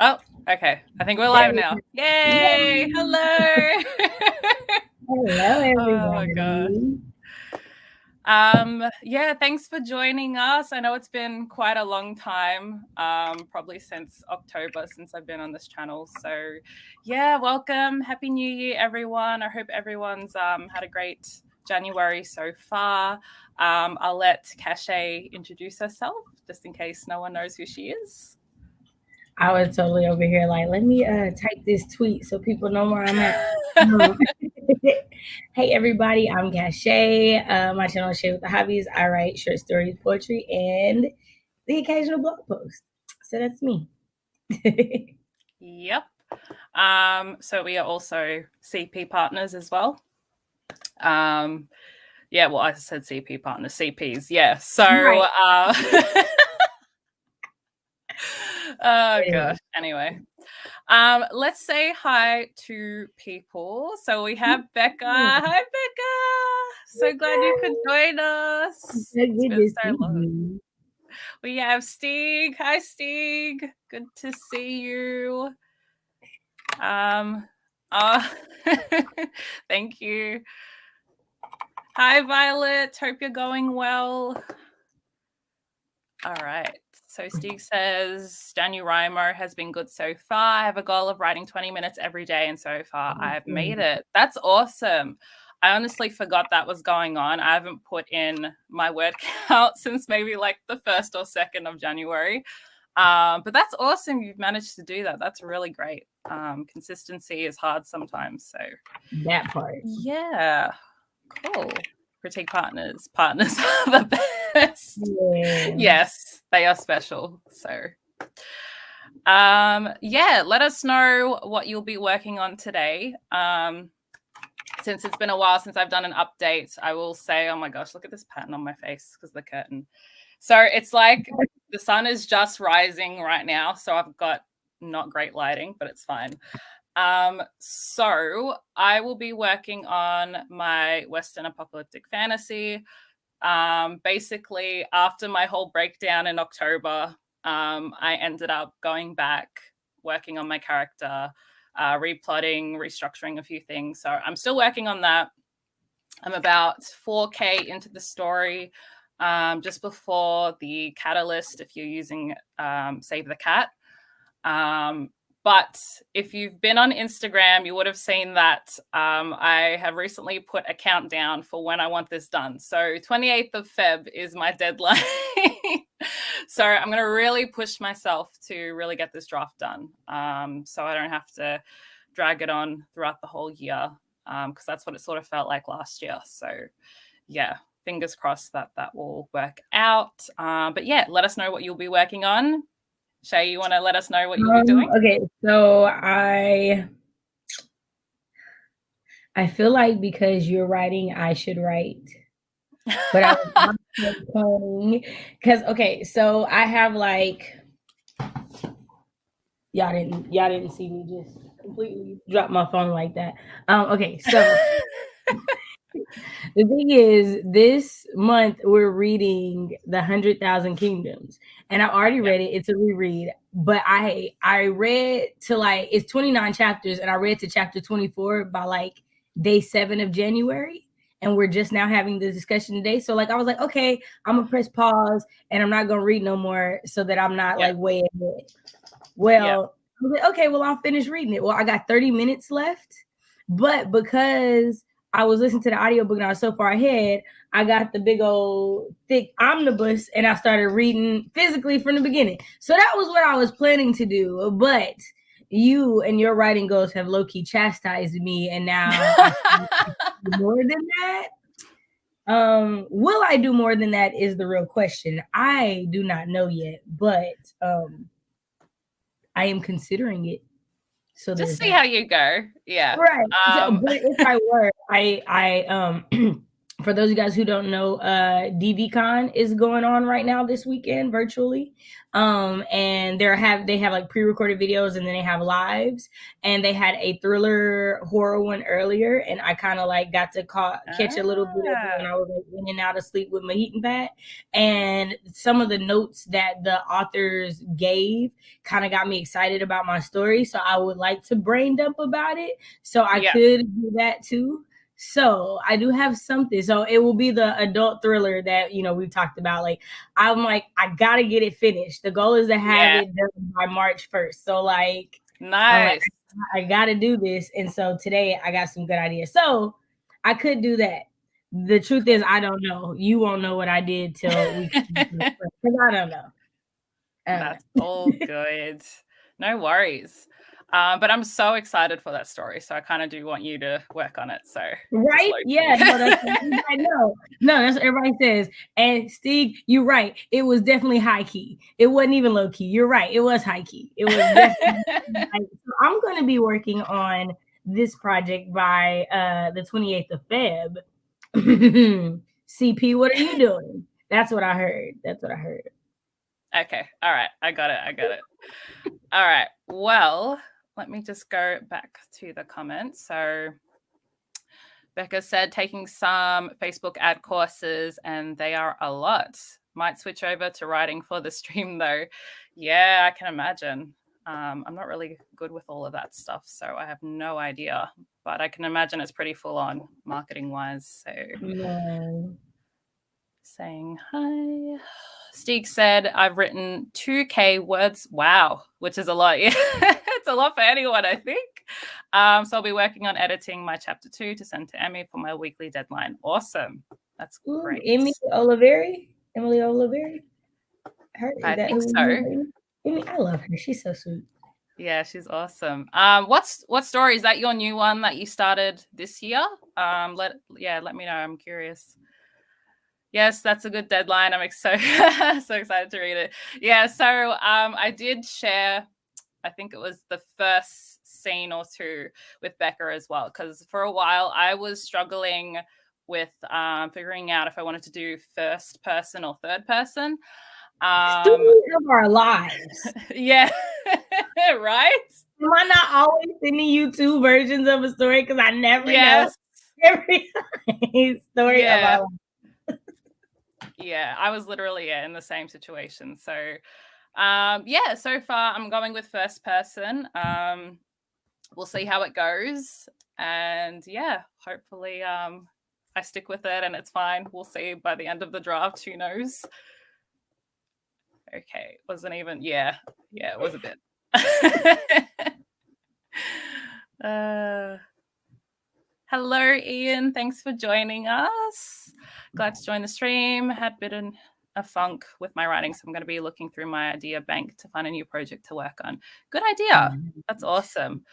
Oh, okay. I think we're There live we now. go. Yay! Yay! Hello. Hello, Oh my gosh. everybody. Yeah, thanks for joining us. I know it's been quite a long time, probably since October since I've been on this channel. So yeah, welcome. Happy New Year, everyone. I hope everyone's had a great January so far. I'll let Cache introduce herself just in case no one knows who she is. I was totally over here like, let me type this tweet so people know where I'm at. Um, hey, everybody, I'm Cache. My channel is Shay with the Hobbies. I write short stories, poetry, and the occasional blog post. So that's me. Yep. So we are also CP partners as well. Yeah, well, I said CP partners, CPs. Yeah. So, Right. oh gosh. Anyway, let's say hi to people. So we have Becca. Hi, Becca. So glad you could join us. Good It's been to so see long. you. We have Stig. Hi, Stig. Good to see you. Uh, thank you. Hi, Violet. Hope you're going well. All right. So Stig says, NaNoWriMo has been good so far. I have a goal of writing 20 minutes every day, and so far I've made it. That's awesome. I honestly forgot that was going on. I haven't put in my word count since maybe like the 1st or 2nd of January. But that's awesome. You've managed to do that. That's really great. Consistency is hard sometimes. So That part. yeah, cool. Critique partners. Partners are the best. Yeah. Yes, they are special. So yeah, let us know what you'll be working on today. Since it's been a while since I've done an update, I will say, oh my gosh, look at this pattern on my face because of the curtain. So it's like the sun is just rising right now. So I've got not great lighting, but it's fine. So I will be working on my Western apocalyptic fantasy. Basically, after my whole breakdown in October, I ended up going back, working on my character, replotting, restructuring a few things. So I'm still working on that. I'm about 4K into the story, just before the catalyst, if you're using Save the Cat. But if you've been on Instagram, you would have seen that I have recently put a countdown for when I want this done. So 28th of Feb is my deadline. So I'm going to really push myself to really get this draft done, so I don't have to drag it on throughout the whole year, because that's what it sort of felt like last year. So yeah, fingers crossed that that will work out. But yeah, let us know what you'll be working on. Shay, you want to let us know what you'll be doing? Okay, so I feel like because you're writing, I should write. But I was also because okay, so I have like y'all didn't see me just completely drop my phone like that. Okay, so the thing is, this month we're reading the 100,000 Kingdoms, and I already read it. It's a reread, but I read to like it's 29 chapters, and I read to chapter 24 by like day 7 of January, and we're just now having the discussion today. So like I was like, okay, I'm gonna press pause, and I'm not gonna read no more, so that I'm not like way ahead. Well, I was like, okay, well I'll finish reading it. Well, I got 30 minutes left, but because I was listening to the audiobook and I was so far ahead, I got the big old thick omnibus and I started reading physically from the beginning. So that was what I was planning to do. But you and your writing goals have low-key chastised me, and now I do more than that. Will I do more than that is the real question. I do not know yet, but I am considering it. So just there's see that. how you go. Yeah. Right. So, but if I were, I for For those of you guys who don't know, DVCon is going on right now this weekend virtually. And they have like pre-recorded videos, and then they have lives. And they had a thriller horror one earlier, and I kind of like got to catch a little bit of it when I was like in and out of sleep with my heating pad. And some of the notes that the authors gave kind of got me excited about my story. So I would like to brain dump about it. So I could do that too. So I do have something. So it will be the adult thriller that, we've talked about. Like, I'm like, I got to get it finished. The goal is to have it done by March 1st. So like, nice. I got to do this. And so today I got some good ideas. So I could do that. The truth is, I don't know. You won't know what I did till we, because I don't know. That's all good. No worries. But I'm so excited for that story. So I kind of do want you to work on it. So right? Yeah, no, that's I know. No, that's what everybody says. And Steve, you're right. It was definitely high key. It wasn't even low key. You're right. It was high key. It was definitely high key. So I'm going to be working on this project by the 28th of Feb. CP, what are you doing? That's what I heard. Okay. All right. I got it. All right. Well, let me just go back to the comments. So Becca said taking some Facebook ad courses, and they are a lot. Might switch over to writing for the stream though. Yeah, I can imagine. I'm not really good with all of that stuff, so I have no idea. But I can imagine it's pretty full on marketing wise. So saying hi. Steeg said, I've written 2K words. Wow, which is a lot. Yeah, it's a lot for anyone, I think. So I'll be working on editing my chapter 2 to send to Emmy for my weekly deadline. Awesome. That's great. Emily Oliveri? I think so. Emmy, I love her. She's so sweet. Yeah, she's awesome. What story is that? Your new one that you started this year? Let me know. I'm curious. Yes, that's a good deadline. I'm so excited to read it. Yeah, so I did share, I think it was the first scene or two with Becca as well, because for a while I was struggling with figuring out if I wanted to do first person or third person. Story of our lives. Yeah, right? Am I not always sending you 2 versions of a story? Because I never know every story of our life. Yeah, I was literally in the same situation. So so far I'm going with first person. We'll see how it goes. And yeah, hopefully I stick with it and it's fine. We'll see by the end of the draft. Who knows? Okay, wasn't even, yeah, it was a bit. Hello, Ian. Thanks for joining us. Glad to join the stream. Had a bit of a funk with my writing, so I'm going to be looking through my idea bank to find a new project to work on. Good idea. That's awesome.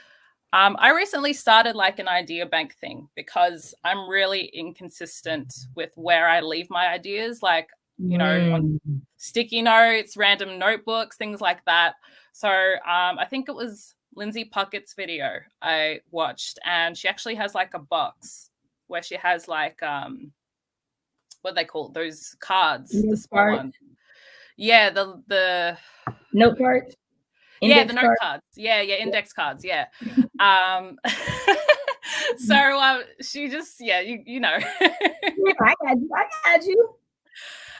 I recently started like an idea bank thing because I'm really inconsistent with where I leave my ideas, like, on sticky notes, random notebooks, things like that. So I think it was Lindsay Puckett's video I watched, and she actually has like a box where she has like what they call those cards, the small ones. Yeah, the note cards. Yeah, the note cards. Yeah, index cards. Yeah. So she just you know. I got you.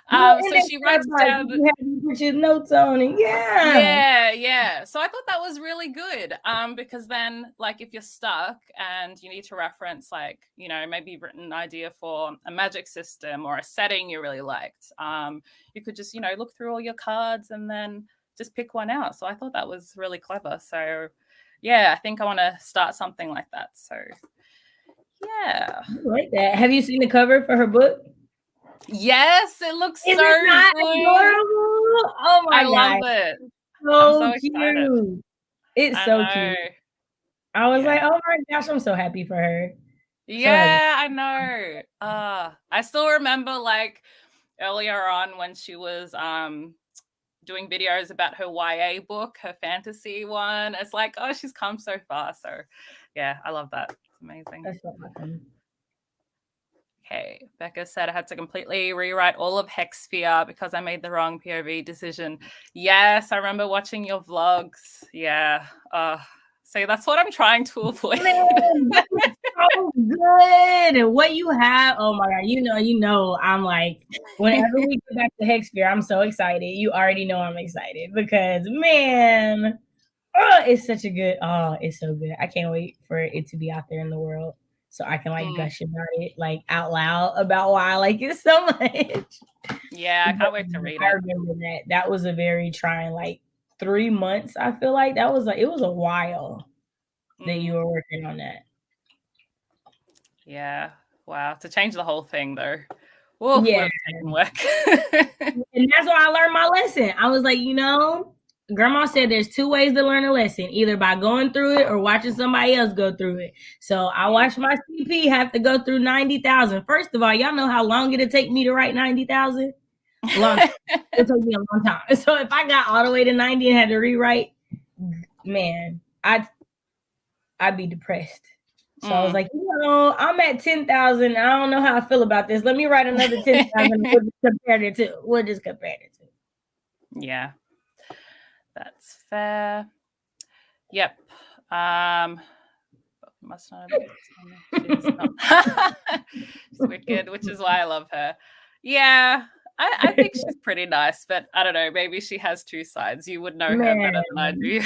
So she writes down. You have to put your notes on it. Yeah. So I thought that was really good. Because then, like, if you're stuck and you need to reference, like, maybe you've written an idea for a magic system or a setting you really liked, you could just, look through all your cards and then just pick one out. So I thought that was really clever. So yeah, I think I want to start something like that. So yeah, I like that. Have you seen the cover for her book? Yes, it looks so adorable. Oh my God. I love it. So cute. It's so cute. I was like, oh my gosh, I'm so happy for her. Yeah, I know. I still remember like earlier on when she was doing videos about her YA book, her fantasy one. It's like, oh, she's come so far. So yeah, I love that. It's amazing. That's so awesome. Okay, Becca said I had to completely rewrite all of Hexsphere because I made the wrong POV decision. Yes, I remember watching your vlogs. Yeah. So that's what I'm trying to avoid. Man, that was so good. And what you have, oh my God, you know, I'm like, whenever we get back to Hexsphere, I'm so excited. You already know I'm excited because, man, it's such a good, it's so good. I can't wait for it to be out there in the world so I can like gush about it, like out loud about why I like it so much. Yeah, I can't wait to read it. I remember that. That was a very trying, like 3 months. I feel like that was like, it was a while that you were working on that. Yeah. Wow. To change the whole thing though. Whoa, Yeah. would have taken work. And that's why I learned my lesson. I was like, Grandma said there's 2 ways to learn a lesson, either by going through it or watching somebody else go through it. So I watched my CP have to go through 90,000. First of all, y'all know how long it'll take me to write 90,000? Long. It took me a long time. So if I got all the way to 90 and had to rewrite, man, I'd be depressed. So I was like, I'm at 10,000. I don't know how I feel about this. Let me write another 10,000. We'll just compare the two. Yeah, that's fair. Yep. Must not have she's wicked, which is why I love her. Yeah, I think she's pretty nice, but I don't know. Maybe she has 2 sides. You would know her better than I do.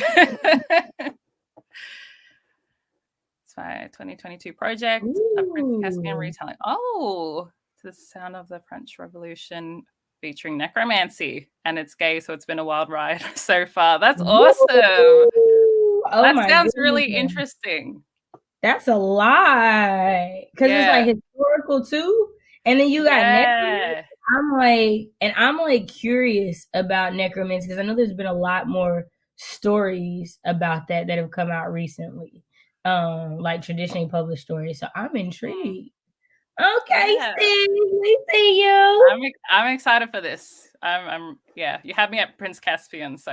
It's my 2022 project, a Prince Caspian retelling. Oh, to the sound of the French Revolution, featuring necromancy, and it's gay, so it's been a wild ride so far. That's awesome. That sounds really interesting. That's a lot because it's like historical too, and then you got necromancy. I'm like curious about necromancy because I know there's been a lot more stories about that have come out recently, like traditionally published stories. So I'm intrigued. Okay, Steve, we see you. I'm excited for this. I'm you had me at Prince Caspian, so.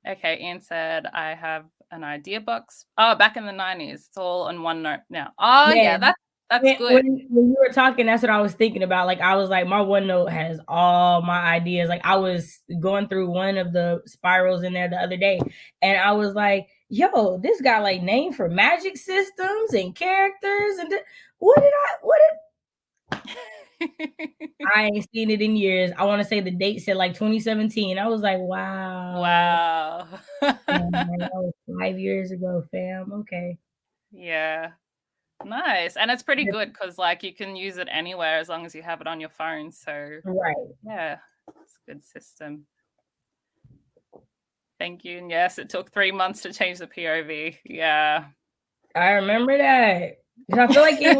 Okay, Ian said I have an idea box. Oh, back in the 90s. It's all on OneNote now. Oh yeah, that's good. When you were talking, that's what I was thinking about. Like I was like, my OneNote has all my ideas. Like I was going through one of the spirals in there the other day, and I was like, yo, this got like name for magic systems and characters and what did I ain't seen it in years. I want to say the date said like 2017. I was like, wow. Man, that was 5 years ago, fam. Okay. Yeah. Nice. And it's pretty good because like you can use it anywhere as long as you have it on your phone. So yeah, it's a good system. Thank you. And yes, it took 3 months to change the POV. Yeah. I remember that. I feel like it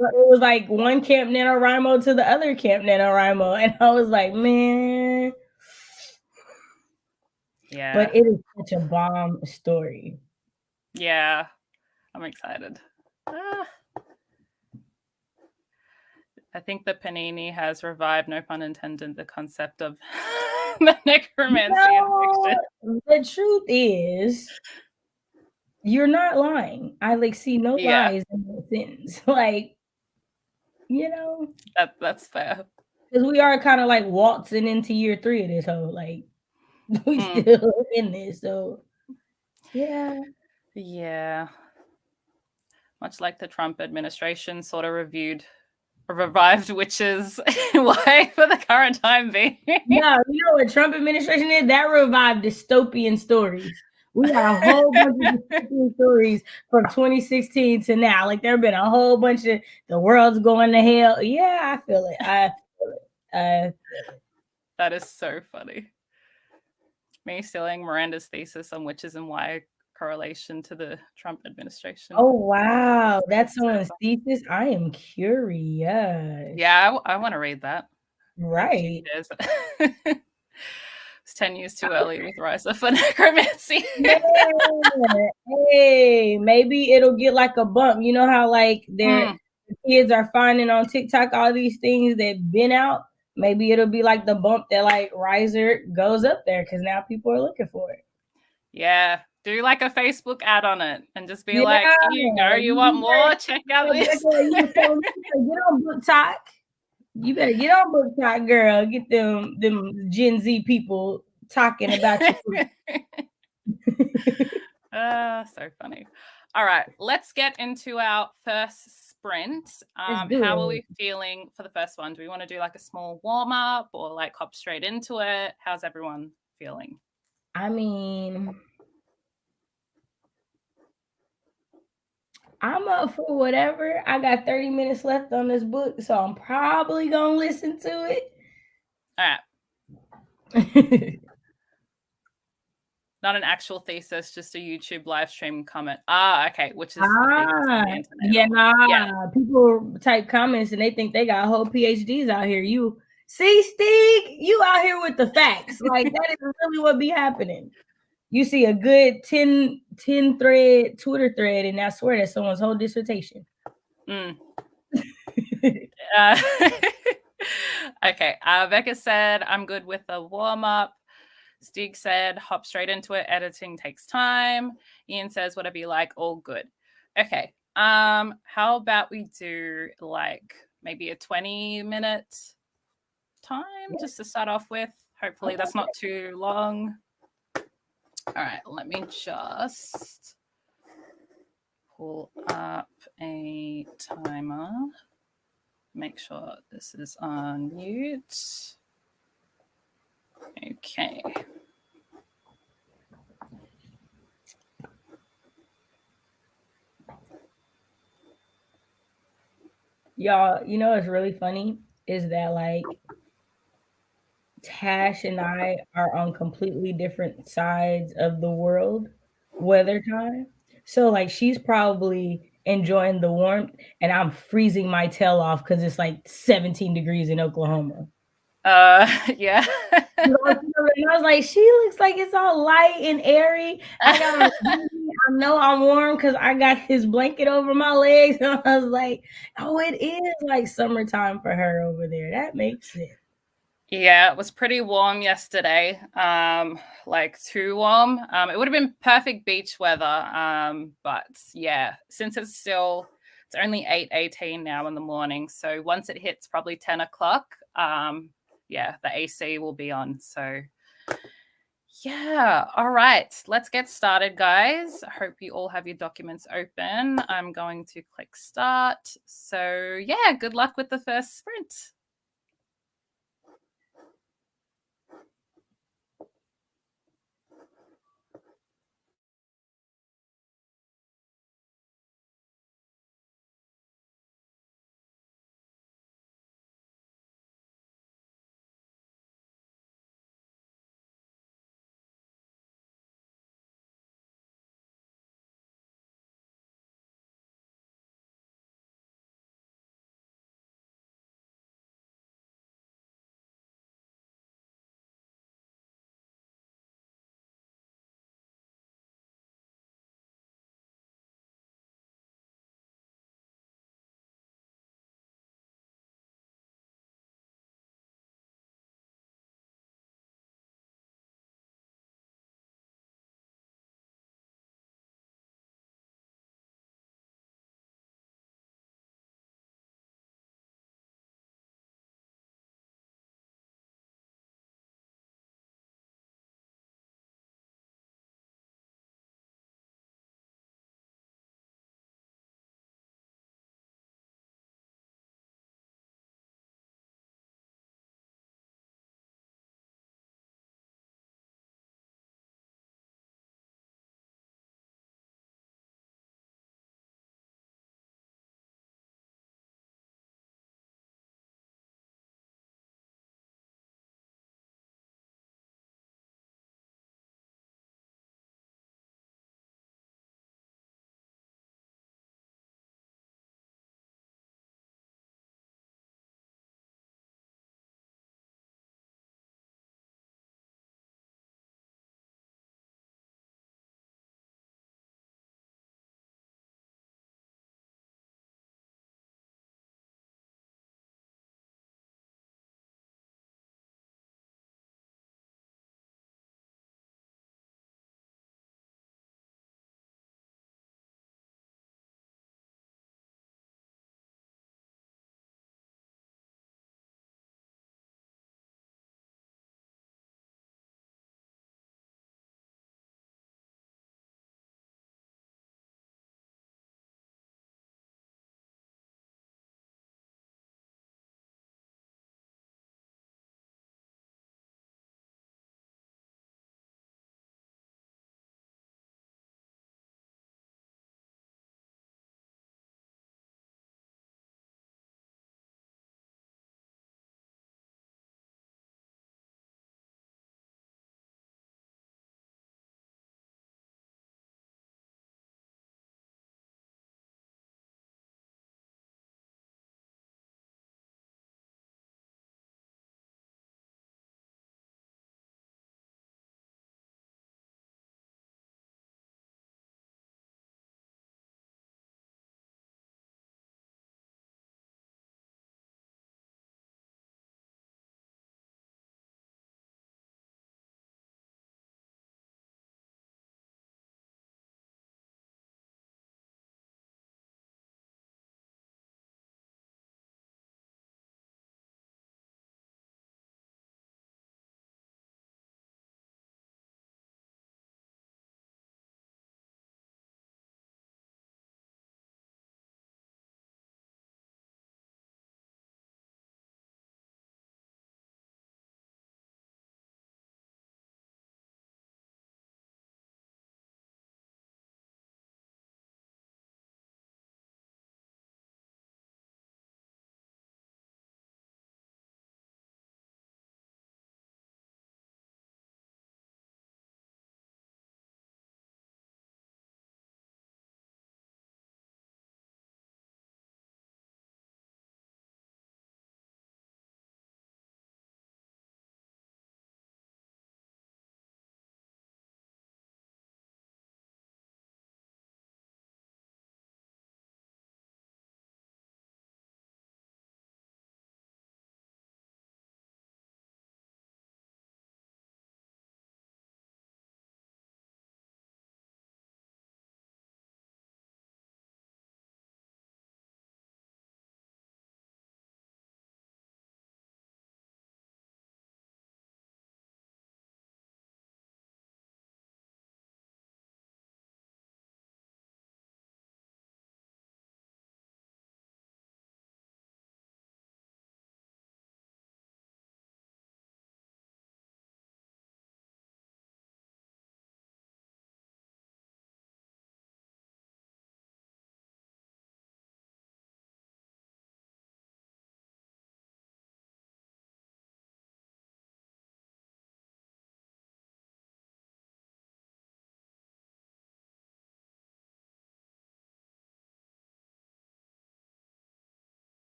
was like one Camp NaNoWriMo to the other Camp NaNoWriMo. And I was like, man. Yeah. But it is such a bomb story. Yeah. I'm excited. I think the Panini has revived, no pun intended, the concept of the necromancy in fiction. The truth is, you're not lying. I like see no lies in the sentence. Like, that's fair. Because we are kind of like waltzing into year 3 of this whole like we still in this. So yeah. Much like the Trump administration sort of revived witches why for the current time being. No, you know what Trump administration did? That revived dystopian stories. We got a whole bunch of dystopian stories from 2016 to now. Like there have been a whole bunch of the world's going to hell. Yeah, I feel it. That is so funny. Me stealing Miranda's thesis on witches and why correlation to the Trump administration. Oh wow, that's someone's thesis. I am curious. Yeah, I want to read that. Right. It's 10 years too early with Risa for necromancy. Yeah. Hey, maybe it'll get like a bump. You know how like the kids are finding on TikTok all these things that been out. Maybe it'll be like the bump that like Riser goes up there because now people are looking for it. Yeah, Do like a Facebook ad on it and just be Yeah, like, here you go. You want more? Check out this. You were telling me, get on Book Talk. You better get on Book Talk, girl. Get them Gen Z people talking about you. So funny. All right, let's get into our first sprint. How are we feeling for the first one? Do we want to do like a small warm up or like hop straight into it? How's everyone feeling? I mean, I'm up for whatever. I got 30 minutes left on this book, so I'm probably gonna listen to it. All right. Not an actual thesis, just a YouTube live stream comment. Okay, which is the thesis on the internet. Yeah, people type comments and they think they got whole PhDs out here. You see, Steve, you out here with the facts. Like that is really what be happening. You see a good 10 thread Twitter thread, and I swear that's someone's whole dissertation. Okay, Becca said, I'm good with the warm-up. Stig said, hop straight into it. Editing takes time. Ian says, whatever you like, all good. Okay, how about we do like maybe a 20-minute time just to start off with? Hopefully that's not too long. All right, let me just pull up a timer. Make sure this is on mute. Okay. Y'all, you know what's really funny is that like Tash and I are on completely different sides of the world weather time. So like she's probably enjoying the warmth and I'm freezing my tail off because it's like 17 degrees in Oklahoma. Yeah. And I was like, she looks like it's all light and airy. I know I'm warm because I got this blanket over my legs. And I was like, oh, it is like summertime for her over there. That makes sense. Yeah, it was pretty warm yesterday. Like too warm. It would have been perfect beach weather. But yeah, since it's only 8:18 now in the morning. So once it hits probably 10 o'clock, yeah, the AC will be on. So yeah, all right, let's get started, guys. I hope you all have your documents open. I'm going to click start. So yeah, good luck with the first sprint.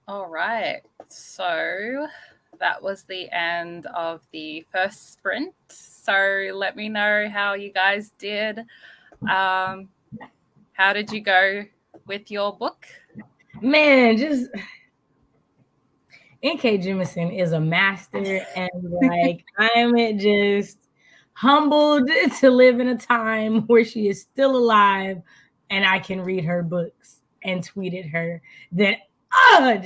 All right. So that was the end of the first sprint. So let me know how you guys did. How did you go with your book? Man, just N.K. Jemisin is a master, and like I'm just humbled to live in a time where she is still alive and I can read her books and tweet at her. That I'm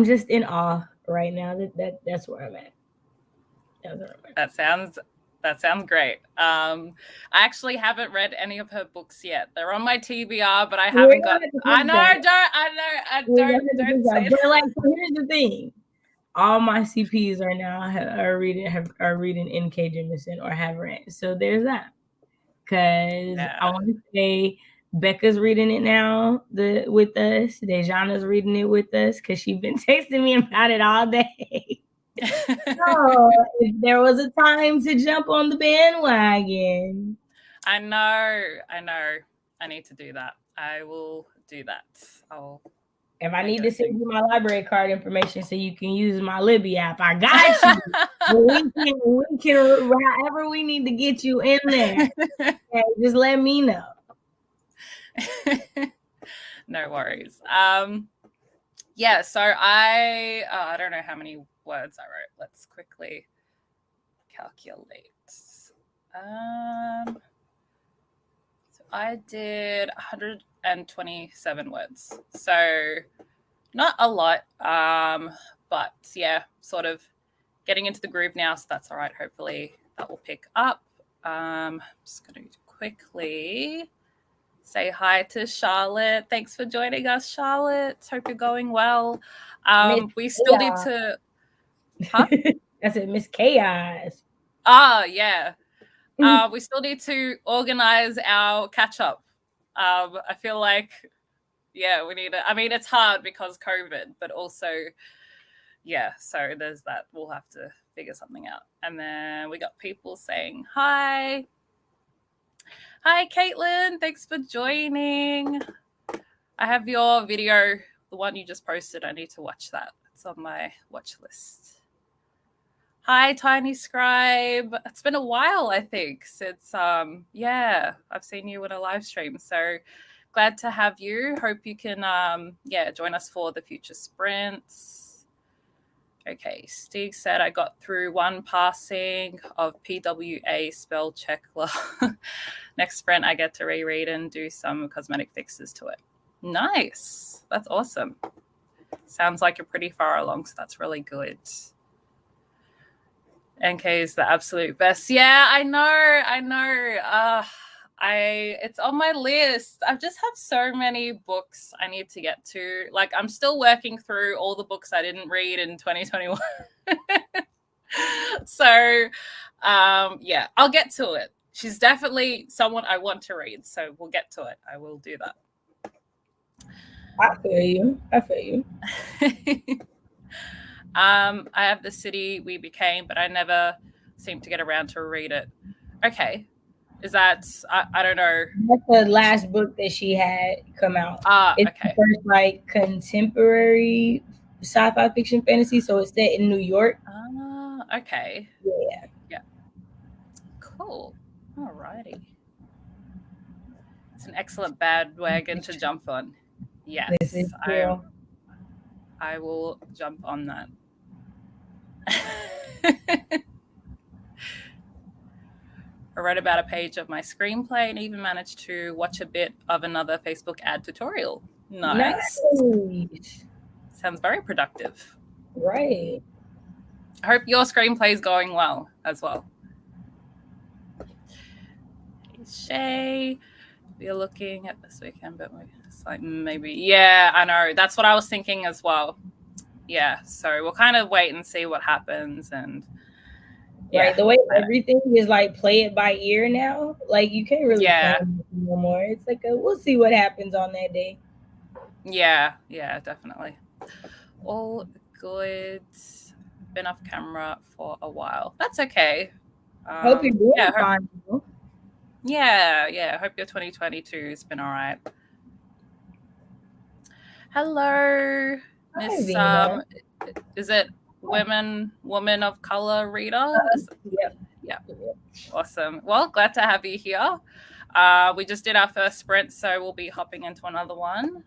just in awe right now. That's where I'm at. That sounds great. I actually haven't read any of her books yet. They're on my TBR, but I haven't got. I know. Don't say But that. like, so here's the thing: all my CPs are now are reading N.K. Jemisin or have read. So there's that. Because I want to say Becca's reading it now with us. Dejana's reading it with us because she's been texting me about it all day. So if there was a time to jump on the bandwagon. I know. I need to do that. I will do that. If I need to send you my library card information so you can use my Libby app, I got you. we can however we need to get you in there. Okay, just let me know. No worries. Yeah, so I don't know how many words I wrote. Let's quickly calculate. So I did 127 words. So not a lot, but yeah, sort of getting into the groove now, so that's all right. Hopefully that will pick up. I'm just going to quickly say hi to Charlotte. Thanks for joining us, Charlotte. Hope you're going well. We still need to... Huh? I said Miss Chaos. Yeah. We still need to organize our catch-up. I feel like, yeah, we need to... I mean, it's hard because COVID, but also... Yeah, so there's that. We'll have to figure something out. And then we got people saying hi. Hi, Caitlin. Thanks for joining. I have your video, the one you just posted. I need to watch that. It's on my watch list. Hi, Tiny Scribe. It's been a while, I think, since, yeah, I've seen you in a live stream. So glad to have you. Hope you can, join us for the future sprints. Okay, Steve said I got through one passing of PWA spell check. Next sprint, I get to reread and do some cosmetic fixes to it. Nice. That's awesome. Sounds like you're pretty far along, so that's really good. NK is the absolute best. Yeah, I know. It's on my list. I just have so many books I need to get to. Like, I'm still working through all the books I didn't read in 2021. So, yeah, I'll get to it. She's definitely someone I want to read, so we'll get to it. I will do that. I feel you. I have The City We Became, but I never seem to get around to read it. Okay. Is that, I don't know. That's the last book that she had come out. It's okay. the first, like, contemporary sci-fi fiction fantasy, so it's set in New York. Okay. Yeah. Cool. Alrighty. It's an excellent bandwagon to jump on. Yes. I will jump on that. I read about a page of my screenplay and even managed to watch a bit of another Facebook ad tutorial. Nice. Sounds very productive. Right. I hope your screenplay is going well as well. Shay, we're looking at this weekend, but it's like maybe, yeah, I know. That's what I was thinking as well. Yeah, so we'll kind of wait and see what happens. And yeah, right, the way everything is like play it by ear now, like you can't really plan no more. It's like we'll see what happens on that day. Yeah, definitely. All good. Been off camera for a while. That's okay. Hope you're doing fine. Yeah. Hope your 2022 has been all right. Hello, Hi, Miss. Vina. Is it woman of color reader? Yep. Yeah, awesome. Well, glad to have you here. We just did our first sprint, so we'll be hopping into another one.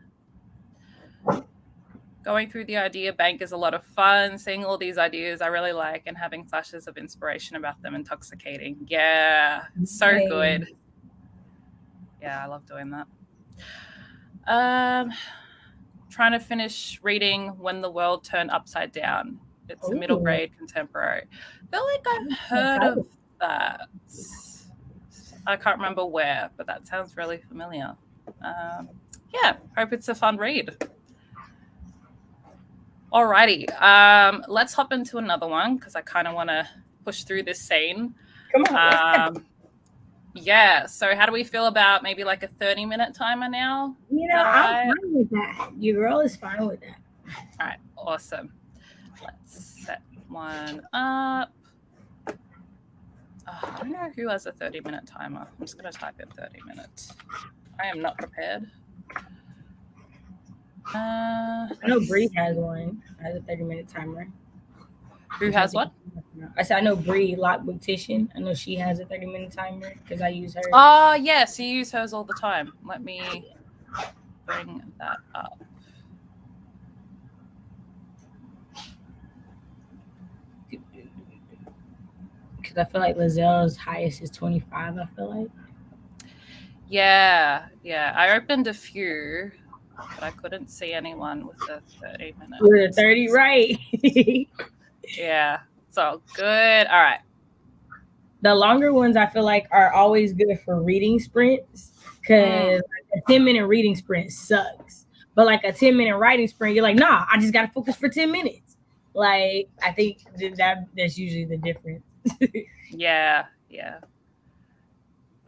Going through the idea bank is a lot of fun. Seeing all these ideas I really like and having flashes of inspiration about them intoxicating. Yeah, it's so good. Yeah, I love doing that. Trying to finish reading When the World Turned Upside Down. It's a middle grade contemporary. I feel like I've heard of that. I can't remember where, but that sounds really familiar. Yeah, hope it's a fun read. Alrighty, let's hop into another one because I kind of want to push through this scene. Come on. Yeah, so how do we feel about maybe like a 30-minute timer now? You Is know, that all right? I'm fine with that. Your girl is fine with that. All right, awesome. Let's set one up. I don't know who has a 30-minute timer. I'm just going to type in 30 minutes. I am not prepared. I know Bree has one. Has a 30-minute timer. Who has what? I said I know Bree Lockbook-tician. I know she has a 30-minute timer because I use her. Oh, yes, you use hers all the time. Let me bring that up. Because I feel like Lazelle's highest is 25, I feel like. Yeah. I opened a few, but I couldn't see anyone with a 30-minute. With a 30, right? Yeah, it's all good. All right. The longer ones I feel like are always good for reading sprints because a 10-minute reading sprint sucks. But like a 10-minute writing sprint, you're like, nah, I just got to focus for 10 minutes. Like, I think that's usually the difference. Yeah.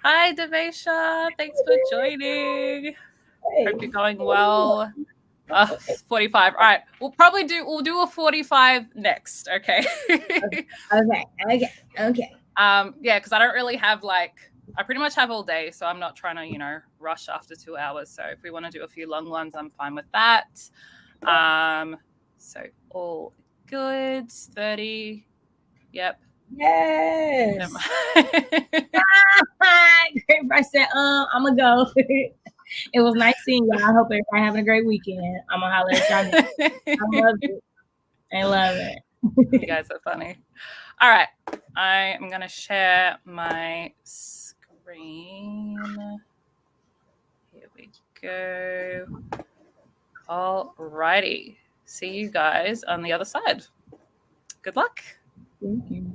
Hi, Devesha. Thanks for joining. Hope you're going well. 45. All right. We'll do a 45 next. Okay. Okay. Yeah, because I don't really have I pretty much have all day, so I'm not trying to, rush after 2 hours. So if we want to do a few long ones, I'm fine with that. So all good. 30. Yep. Yes. I said, I'm gonna go. It was nice seeing y'all. I hope everybody having a great weekend. I'm gonna holler at y'all. I love it. I love it. You guys are funny. All right. I am gonna share my screen. Here we go. All righty. See you guys on the other side. Good luck. Thank you.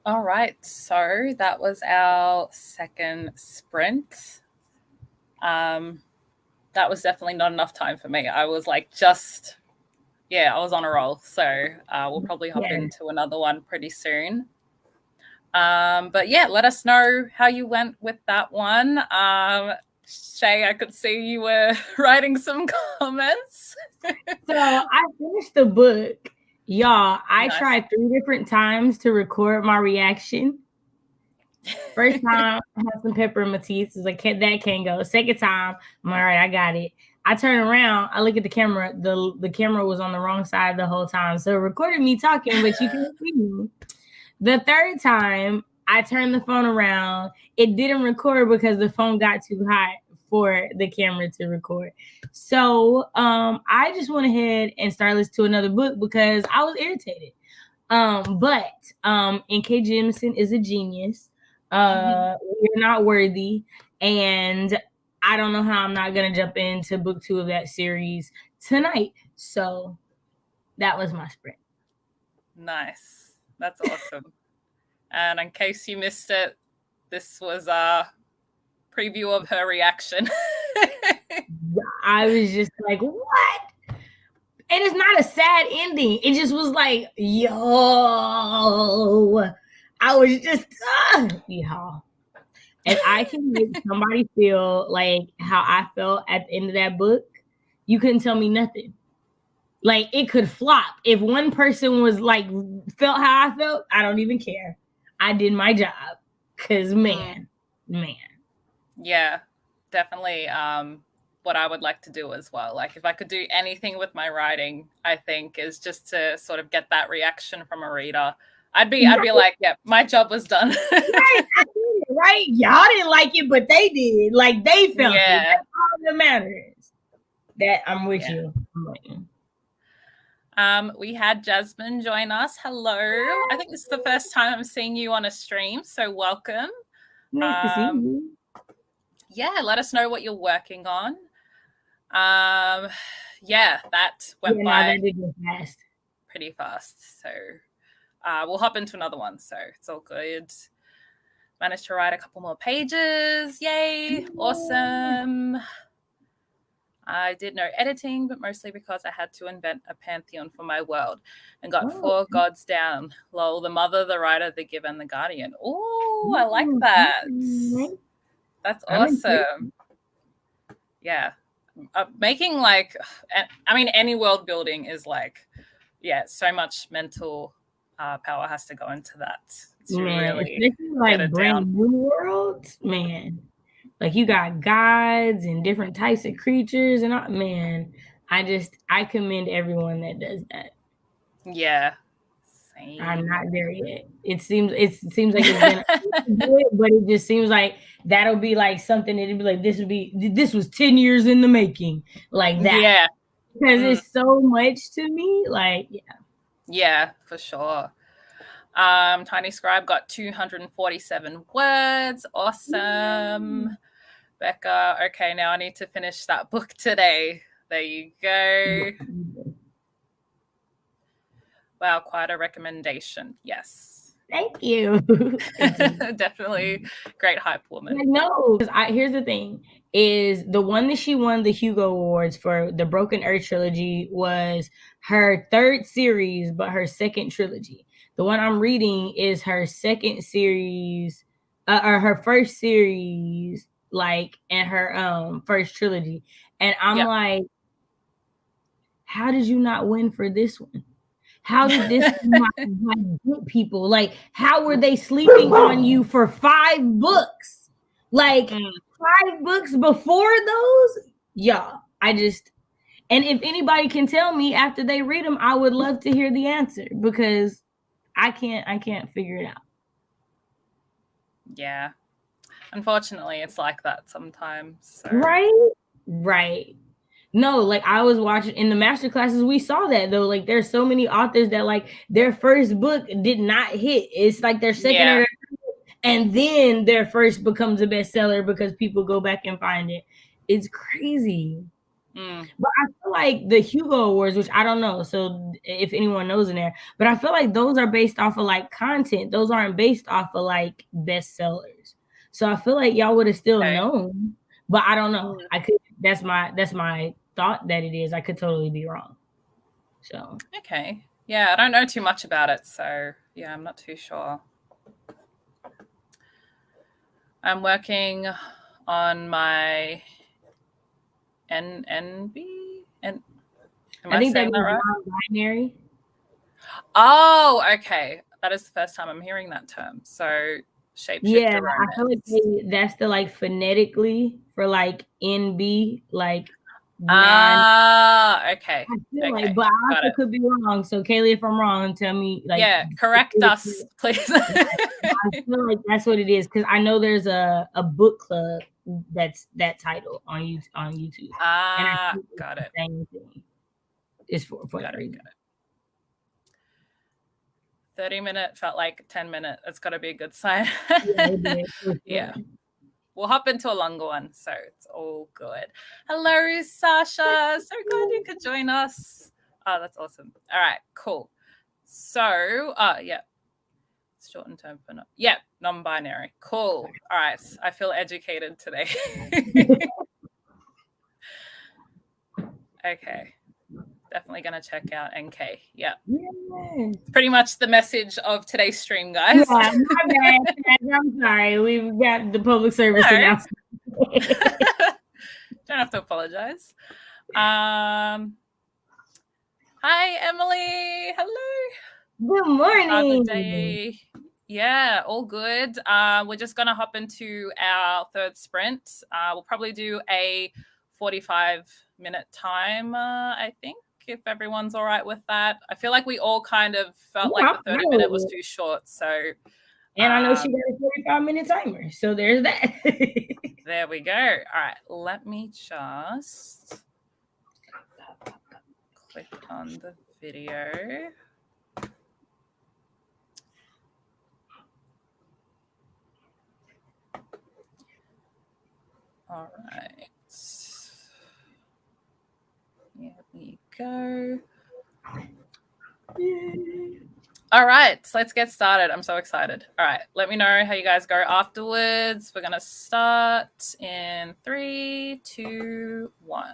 All right, so that was our second sprint. That was definitely not enough time for me. I was like I was on a roll. So we'll probably hop into another one pretty soon. But yeah, let us know how you went with that one. Shay, I could see you were writing some comments. So I finished the book. Y'all, I Nice. tried 3 different times to record my reaction. First time, I had some pepper in my teeth. It's like, that can't go. Second time, I'm all right, I got it. I turn around, I look at the camera. The camera was on the wrong side the whole time. So it recorded me talking, but you can't see me. The third time, I turned the phone around. It didn't record because the phone got too hot for the camera to record. So I just went ahead and started listening to another book because I was irritated. But N.K. Jemisin is a genius. We're not worthy. And I don't know how I'm not going to jump into book 2 of that series tonight. So that was my sprint. Nice. That's awesome. And in case you missed it, this was a preview of her reaction. I was just like, what? And it's not a sad ending. It just was like, yo. I was just, y'all. If I can make somebody feel like how I felt at the end of that book, you couldn't tell me nothing. Like, it could flop. If one person was like, felt how I felt, I don't even care. I did my job. Because, man. Yeah, definitely what I would like to do as well. Like, if I could do anything with my writing, I think is just to sort of get that reaction from a reader. I'd be like, yeah, my job was done. Right? Y'all didn't like it, but they did. Like, they felt it. That's all that matters. That I'm with you. We had Jasmine join us. Hello. I think this is the first time I'm seeing you on a stream, so welcome. Nice to see you. Yeah, let us know what you're working on. That went by fast. pretty fast. So we'll hop into another one. So it's all good. Managed to write a couple more pages. Yay. Awesome. I did no editing, but mostly because I had to invent a pantheon for my world and got 4 gods down. Lol, the mother, the writer, the giver, and the guardian. Oh, I like that. That's awesome. Yeah. Making any world building is so much mental power has to go into that. Especially like brand new worlds, man. Like, you got gods and different types of creatures, and I commend everyone that does that. Yeah. Same. I'm not there yet. It seems like it's been good, but it just seems like that'll be like something that'd be like this was 10 years in the making. Like that. Yeah. Because it's so much to me. Like, yeah. Yeah, for sure. Tiny Scribe got 247 words. Awesome. Becca, okay, now I need to finish that book today. There you go. Wow, quite a recommendation. Yes. Thank you. Definitely great hype woman. No, here's the thing, is the one that she won the Hugo Awards for, the Broken Earth trilogy, was her 3rd series, but her 2nd trilogy. The one I'm reading is her 2nd series, or her 1st series, like, and her 1st trilogy. And I'm like, how did you not win for this one? How did this not get people? Like, how were they sleeping on you for 5 books? Like, 5 books before those? Yeah, and if anybody can tell me after they read them, I would love to hear the answer, because I can't figure it out. Yeah. Unfortunately, it's like that sometimes. So. Right. No, like, I was watching in the master classes, we saw that though. Like, there's so many authors that like their first book did not hit. It's like their second or and then their first becomes a bestseller because people go back and find it. It's crazy. But I feel like the Hugo Awards, which I don't know, so if anyone knows in there, but I feel like those are based off of like content. Those aren't based off of like bestsellers. So I feel like y'all would have still known, but I don't know. I could. That's my thought that it is. I could totally be wrong. So okay, yeah, I don't know too much about it, so yeah, I'm not too sure. I'm working on my NNB. And am I I think that saying that means right? non-binary. Oh, okay. That is the first time I'm hearing that term. So Yeah, shapeshifter I feel like romance. that's the like phonetically for like NB, like non. Ah, okay. I feel like, Okay. but I Got also it. could be wrong. So Kaylee, if I'm wrong, tell me like. Yeah, correct us, please. I feel like that's what it is because I know there's a book club that's that title on YouTube, and I think it's Got the it. same thing. It's for Got that it. reason. Got it. 30-minute felt like 10-minute. That's got to be a good sign. Yeah, it did, for Yeah. sure. We'll hop into a longer one, so it's all good. Hello, Sasha. So glad you could join us. Oh, that's awesome. All right, cool. So, yeah, shortened term for not. Yeah, non-binary. Cool. All right, I feel educated today. Okay, definitely gonna check out NK. Yeah, Yes. pretty much the message of today's stream, guys. Yeah, my bad. I'm sorry. We've got the public service No. announcement. Don't have to apologize. Hi, Emily. Hello. Good The morning. day. Yeah, all good. We're just going to hop into our third sprint. We'll probably do a 45-minute time, I think, if everyone's all right with that. I feel like we all kind of felt like the 30-minute was too short. So, and I know she got a 45-minute timer. So there's that. there we go. All right, let me just click on the video. All right. Here we go. All right, so let's get started. I'm so excited. All right, let me know how you guys go afterwards. We're going to start in 3, 2, 1.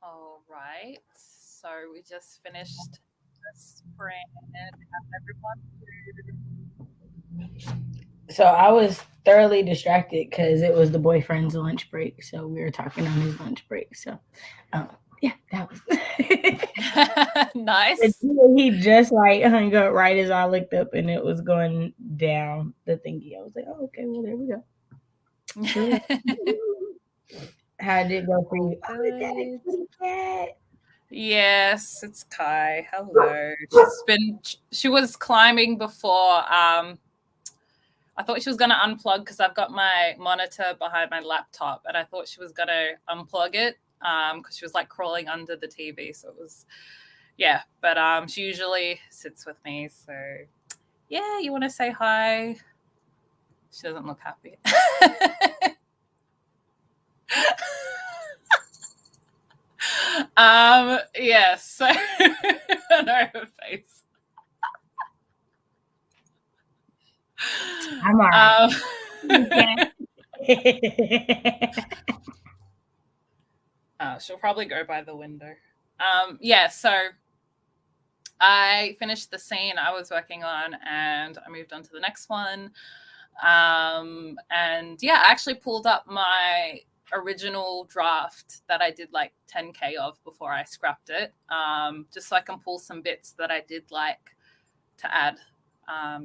All right. So we just finished the sprint. How's everyone? So I was thoroughly distracted because it was the boyfriend's lunch break. So we were talking on his lunch break. So, yeah, that was. Nice. He just like hung up right as I looked up and it was going down the thingy. I was like, oh, okay, well, there we go. How did it go for you? Oh, is that a kitty cat? Yes, it's Kai. Hello. She was climbing before. I thought she was going to unplug because I've got my monitor behind my laptop, and I thought she was going to unplug it because she was like crawling under the TV. So it was, yeah. But she usually sits with me. So yeah, you want to say hi? She doesn't look happy. Yes. So I know her face. I'm all right. She'll probably go by the window. Yeah, so I finished the scene I was working on and I moved on to the next one. And yeah, I actually pulled up my original draft that I did like 10K of before I scrapped it, just so I can pull some bits that I did like to add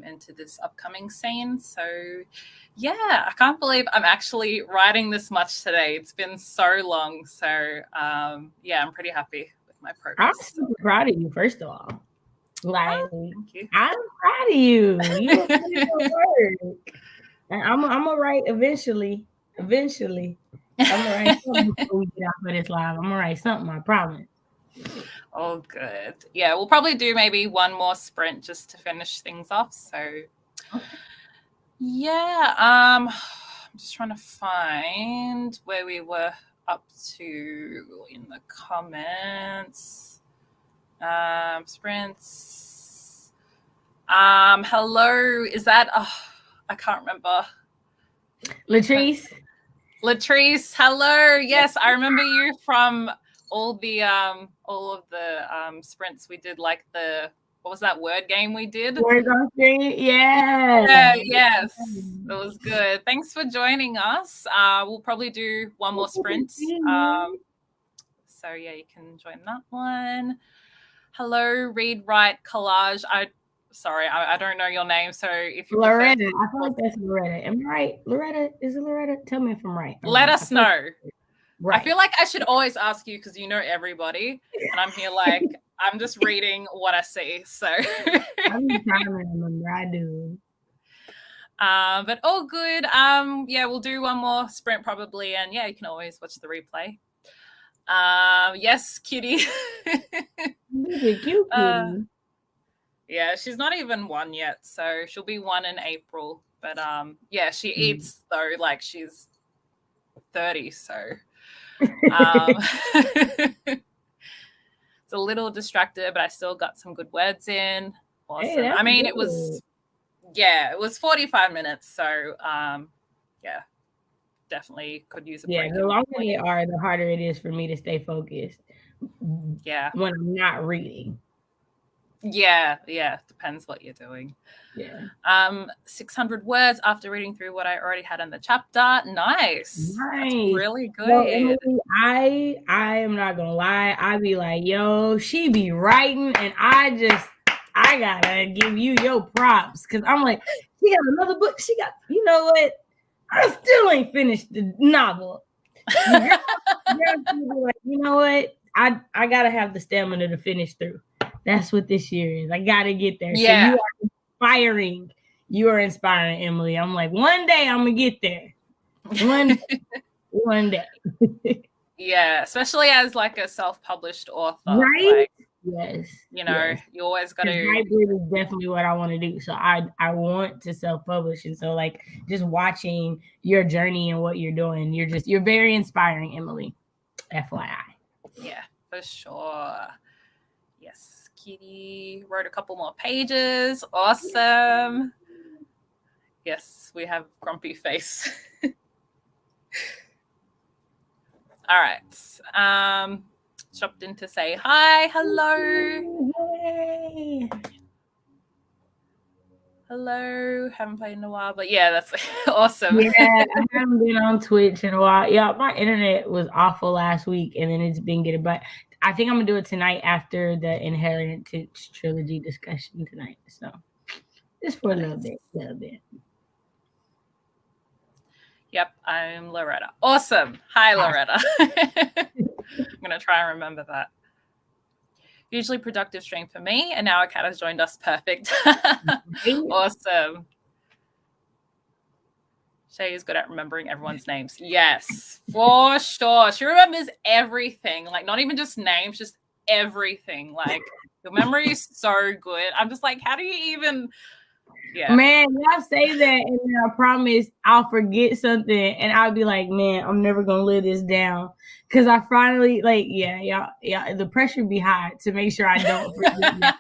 into this upcoming scene. So yeah, I can't believe I'm actually writing this much today. It's been so long. So yeah, I'm pretty happy with my progress. I'm super proud of you, first of all. Like, thank you. I'm proud of you. You put in the work. And I'm gonna write eventually. I'm gonna write something before we get out for this live. I'm gonna write something, I promise. Oh, good. Yeah, we'll probably do maybe one more sprint just to finish things off. So, okay. Yeah, I'm just trying to find where we were up to in the comments. Sprints. Hello. Is that? I can't remember. Latrice. Latrice. Hello. Yes, I remember you from all of the sprints we did, like what was that word game we did? Words on screen, yeah. Yes, it was good. Thanks for joining us. We'll probably do one more sprint. So yeah, you can join that one. Hello, read, write, collage. Sorry, I don't know your name, so if you Loretta, I feel like that's Loretta. Am I right? Loretta, is it Loretta? Tell me if I'm right. Let us know. Right. I feel like I should always ask you because you know everybody, and I'm here like I'm just reading what I see. So I'm trying to remember. I do. But all good. Yeah, we'll do one more sprint probably, and yeah, you can always watch the replay. Yes, Kitty. Cute kitty. Yeah, she's not even 1 yet, so she'll be 1 in April. But yeah, she eats though like she's 30, so it's a little distracted, but I still got some good words in. Awesome. Hey, I mean, it was 45 minutes, so yeah, definitely could use a break. Yeah, the longer they are, the harder it is for me to stay focused. Yeah, when I'm not reading. Yeah, depends what you're doing. Yeah. 600 words after reading through what I already had in the chapter. Nice. That's really good. Well, Emily, I am not gonna lie. I be like, yo, she be writing, and I gotta give you your props because I'm like, she got another book. She got, you know what? I still ain't finished the novel. Like, you know what? I gotta have the stamina to finish through. That's what this year is. I gotta get there. Yeah. So you are inspiring. You are inspiring, Emily. I'm like, one day I'm gonna get there. One day. Yeah, especially as like a self-published author. Right? Like, yes. You know, you always gotta hybrid is definitely what I want to do. So I want to self-publish. And so like just watching your journey and what you're doing, you're very inspiring, Emily. FYI. Yeah, for sure. Yes. Kitty wrote a couple more pages. Awesome. Yes, we have grumpy face. All right. dropped in to say hi. Hello. Yay. Hello. Haven't played in a while, but yeah, that's awesome. Yeah, I haven't been on Twitch in a while. Yeah, my internet was awful last week, and then it's been getting. But I think I'm gonna do it tonight after the Inheritance trilogy discussion tonight. So just for a little bit. Yep, I'm Loretta. Awesome. Hi, Loretta. I'm gonna try and remember that. Hugely productive stream for me, and now a cat has joined us. Perfect. Awesome. Shay is good at remembering everyone's names. Yes, for sure. She remembers everything, like not even just names, just everything. Like your memory is so good. I'm just like, how do you even? Yeah. Man, y'all say that, and then I promise I'll forget something, and I'll be like, man, I'm never gonna live this down. Cause I finally y'all, the pressure be high to make sure I don't forget.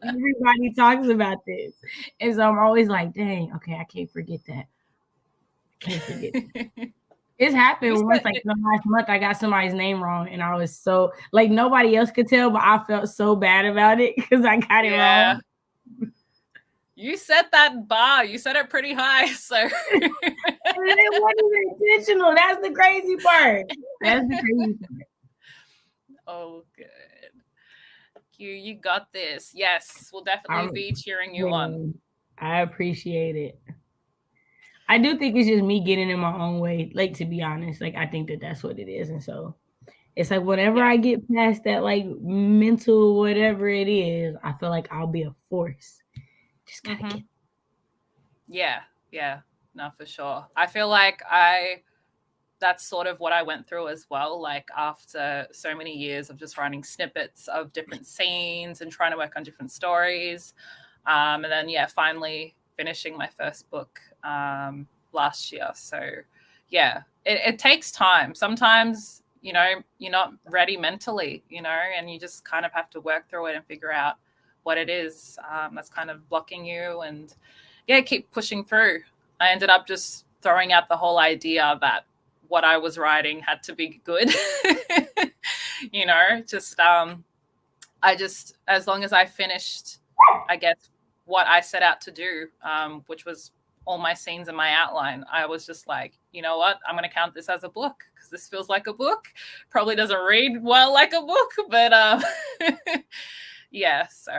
Everybody talks about this. And so I'm always like, dang, okay, I can't forget that. Can't forget. It's happened once, like the last month, I got somebody's name wrong, and I was so like nobody else could tell, but I felt so bad about it because I got it wrong. You set that bar. You set it pretty high, so it wasn't intentional. That's the crazy part. Oh, good. You got this. Yes, we'll definitely be cheering you on. I appreciate it. I do think it's just me getting in my own way, like, to be honest. Like, I think that that's what it is. And so it's like whenever I get past that, like, mental whatever it is, I feel like I'll be a force. Just gotta get. Yeah. No, for sure. I feel like that's sort of what I went through as well. Like after so many years of just writing snippets of different scenes and trying to work on different stories. And then, finally finishing my first book last year. So yeah, it takes time. Sometimes, you're not ready mentally, and you just kind of have to work through it and figure out what it is that's kind of blocking you and keep pushing through. I ended up just throwing out the whole idea that what I was writing had to be good. I just, as long as I finished, I guess, what I set out to do, which was all my scenes and my outline, I was just like, you know what, I'm going to count this as a book because this feels like a book. Probably doesn't read well like a book, but so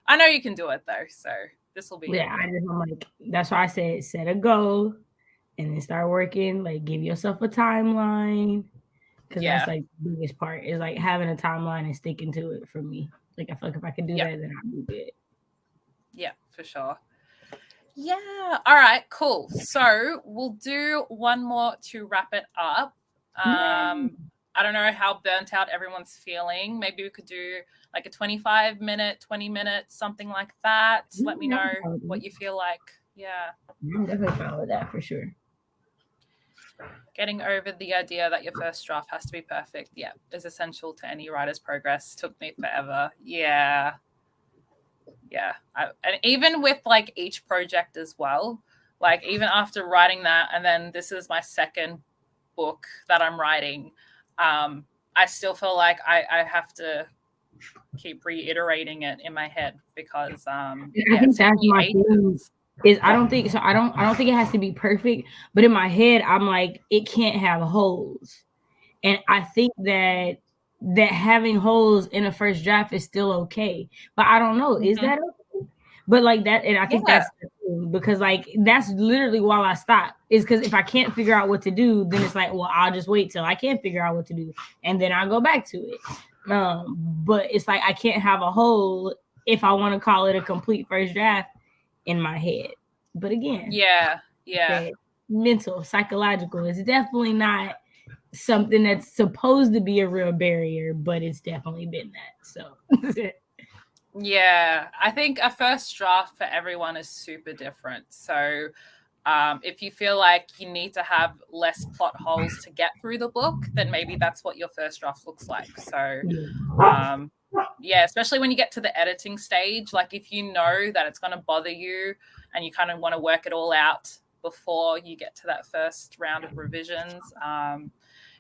I know you can do it though. So this will be. Yeah, I'm like, that's why I said set a goal and then start working. Like, give yourself a timeline. Because that's like the biggest part is like having a timeline and sticking to it for me. Like, I feel like if I can do that, then I'll be good. Yeah, for sure. Yeah. All right, cool. So we'll do one more to wrap it up. I don't know how burnt out everyone's feeling. Maybe we could do like a 25-minute, 20 minutes, something like that. Let me know what you feel like. Yeah. I'm definitely fine with that for sure. Getting over the idea that your first draft has to be perfect, is essential to any writer's progress. Took me forever. Yeah. And even with like each project as well, like even after writing that, and then this is my second book that I'm writing, I still feel like I have to keep reiterating it in my head because I think that's my thing. I don't think it has to be perfect, but in my head I'm like, it can't have holes. And I think that having holes in a first draft is still okay. But I don't know, is that okay? But like that, and I think that's the thing, because like that's literally why I stop. Is because if I can't figure out what to do, then it's like, well, I'll just wait till I can figure out what to do, and then I'll go back to it. But it's like I can't have a hole if I want to call it a complete first draft in my head. But again, mental, psychological, it's definitely not something that's supposed to be a real barrier, but it's definitely been that. So yeah, I think a first draft for everyone is super different. So if you feel like you need to have less plot holes to get through the book, then maybe that's what your first draft looks like. So especially when you get to the editing stage, like if you know that it's going to bother you and you kind of want to work it all out before you get to that first round of revisions,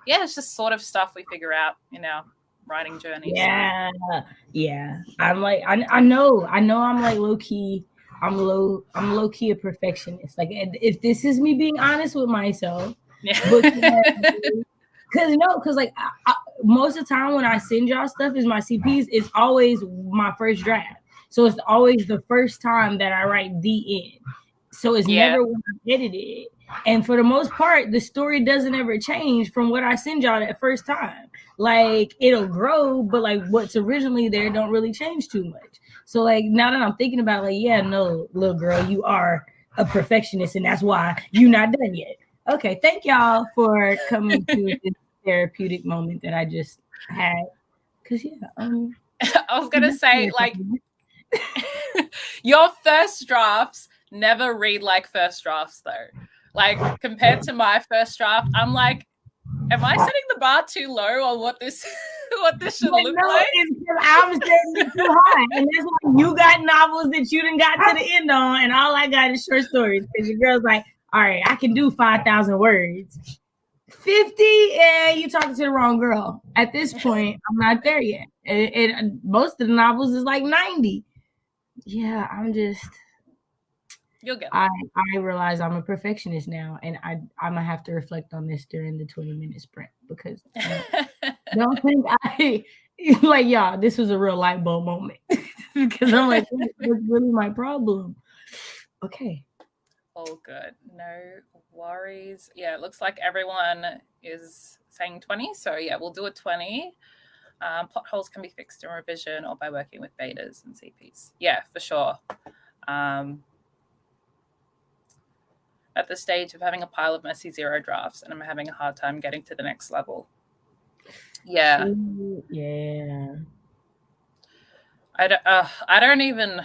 it's just sort of stuff we figure out in our writing journey. Yeah, yeah. I'm like, I know I'm like low key. I'm low key a perfectionist. Like, if this is me being honest with myself, Yeah. because like most of the time when I send y'all stuff is my CPs, it's always my first draft. So it's always the first time that I write the end. So it's Yeah. never when I edit it. And for the most part, the story doesn't ever change from what I send y'all that first time. Like, it'll grow, but like what's originally there don't really change too much. So like now that I'm thinking about it, like, yeah, no, little girl, you are a perfectionist, and that's why you're not done yet. Okay, thank y'all for coming to this therapeutic moment that I just had. Cause yeah, I was gonna say, like, your first drafts never read like first drafts though. Like, compared to my first draft, I'm like, am I setting the bar too low on what this what this should look like? It's because I'm setting it too high, and that's why you got novels that you done got to the end on, and all I got is short stories. Because your girl's like, all right, I can do 5,000 words. 50, and you talking to the wrong girl. At this point, I'm not there yet. And most of the novels is like 90. Yeah, You'll get I realize I'm a perfectionist now, and I'm gonna have to reflect on this during the 20-minute sprint, because don't think I like, y'all, this was a real light bulb moment. Because I'm like, what's really my problem? Okay. all good. No worries. Yeah, it looks like everyone is saying 20. So yeah, we'll do a 20. Plot holes can be fixed in revision or by working with betas and CPs. Yeah, for sure. At the stage of having a pile of messy zero drafts, and I'm having a hard time getting to the next level. Yeah. Yeah. I don't even.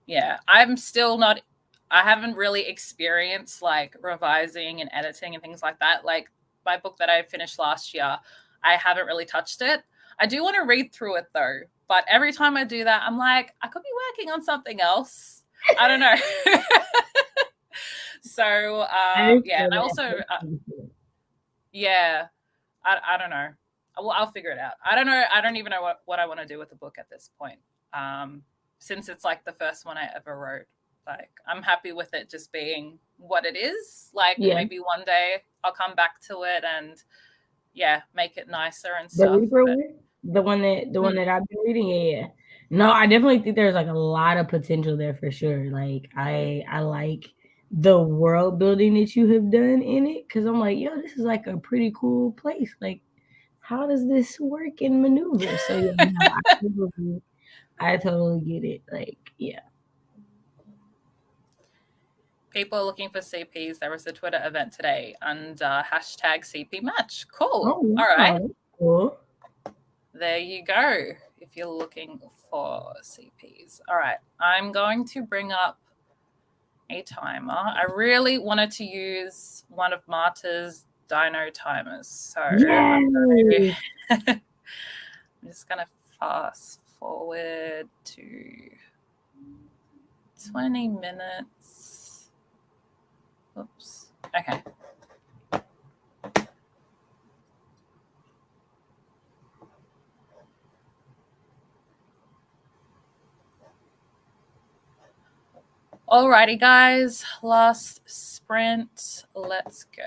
Yeah, I'm still not. I haven't really experienced like revising and editing and things like that. Like my book that I finished last year, I haven't really touched it. I do want to read through it though, but every time I do that, I'm like, I could be working on something else. I don't know. So yeah, and I also yeah, I don't know. I'll figure it out. I don't know. I don't even know what I want to do with the book at this point. Since it's like the first one I ever wrote. Like, I'm happy with it just being what it is. Like, maybe one day I'll come back to it and yeah, make it nicer and stuff. The one that I've been reading, yeah. No, I definitely think there's like a lot of potential there for sure. Like, I like the world building that you have done in it, because I'm like, yo, this is like a pretty cool place. Like, how does this work and maneuver? So yeah, no, I totally get it. Like, yeah. People are looking for CPs. There was a Twitter event today and hashtag CP match. Cool. Oh, all right. Cool. There you go. If you're looking for CPs. All right. I'm going to bring up a timer. I really wanted to use one of Marta's dino timers. So I'm just going to fast forward to 20 minutes. Oops. Okay. Alrighty, guys. Last sprint. Let's go.